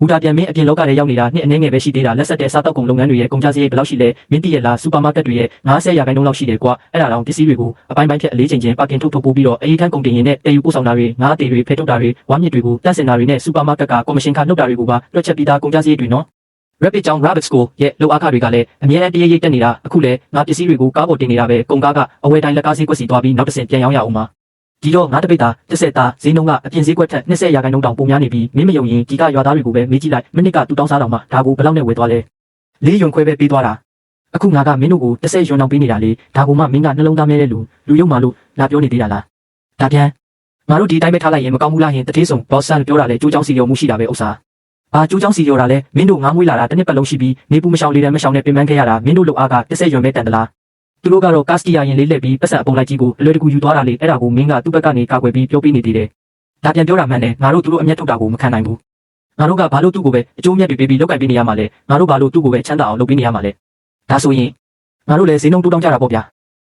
မူတာပြန်မင်းအပြင်လောကထဲရောက်နေတာနှစ်အနည်းငယ်ပဲရှိသေးတာလက်ဆက်တဲ့စားတောက်ကုန်လုပ်ငန်းတွေရဲ့ကုန်ကျစရိတ်ဘယ်လောက်ရှိလဲမင်းသိရလားစူပါမားကတ်တွေရဲ့90%လောက်ရှိတယ်ကွာအဲ့ဒါတောင်ပစ္စည်းတွေကိုအပိုင်းပိုင်းဖြတ်အလေးချိန်ချင်းပါကင်ထုတ်ပို့ပြီးတော့အေးခန်းကုန်တင်ရင်နဲ့တည်ယူပို့ဆောင်တာတွေငါးအသေးတွေဖဲထုတ်တာတွေဝါမြစ်တွေကိုတန့်စင်တာတွေနဲ့စူပါမားကတ်ကကော်မရှင်ခနှုတ်တာတွေကိုပါတွက်ချက်ပြီးသားကုန်ကျစရိတ်တွေနော် Rapid ကြောင့် Rabbit School ရဲ့လောက်အားခတွေကလည်းအမြဲတမ်းတရရိပ်တက်နေတာအခုလည်းငါပစ္စည်းတွေကိုကားပေါ်တင်နေတာပဲကုန်ကားကအဝယ်တိုင်းလက်ကားဈေးကွက်စီသွားပြီးနောက်တစ်ဆင့်ပြန်ရောင်းရအောင်ပါဒီတော့ငါတပိတ်တာတစ်ဆက်သားဈေးနှုန်းကအပြင်ဈေးကွက်ထက်20%တောင်ပိုများနေပြီးမင်းမယုံရင်ဒီကရွာသားတွေကိုပဲမေးကြည့်လိုက်မိနစ်ကတူတောင်းစားတောင်မှဒါကိုဘယ်လောက်နဲ့ဝယ်သွားလဲ4ယွန်ခွဲပဲပေးသွားတာအခုငါကမင်းတို့ကို10ယွန်တောင်ပေးနေတာလေဒါကိုမှမင်းကနှလုံးသားမဲတဲ့လူယုံမှလို့လာပြောနေသေးတာလားဒါပြန်ငါတို့ဒီတိုင်းပဲထားလိုက်ရင်မကောင်းဘူးလားဟင်တတိဆုံဘော့ဆန်ပြောတာလေကျိုးချောင်းစီရောမှုရှိတာပဲဥစ္စာဘာကျိုးချောင်းစီရောတာလဲမင်းတို့ငါးမွေးလာတာတစ်နှစ်ပတ်လုံးရှိပြီးနေပူမရှောင်လေတန်းမရှောင်နဲ့ပြင်ပန်းခဲ့ရတာမင်းတို့လောက်အားက10ယွန်ပဲတန်တလားသူတို့ကတော့ကာစကီယာရင်လေးလက်ပြီးပတ်စံအပုံလိုက်ကြီးကိုအလွယ်တကူယူသွားတာလေအဲ့ဒါကိုမင်းကသူ့ဘက်ကနေကာကွယ်ပြီးပြောပြနေသေးတယ်ဒါပြန်ပြောတာမှန်တယ်ငါတို့သူတို့အမျက်ထုတ်တာကိုမခံနိုင်ဘူးငါတို့ကဘာလို့သူ့ကိုပဲအကျိုးမြတ်တွေပေးပြီးလောက်ကင်ပေးနေရမှာလဲငါတို့ဘာလို့သူ့ကိုပဲချမ်းသာအောင်လုပ်ပေးနေရမှာလဲဒါဆိုရင်ငါတို့လည်းဈေးနှုန်းတိုးတောင်းကြတာပေါ့ဗျာ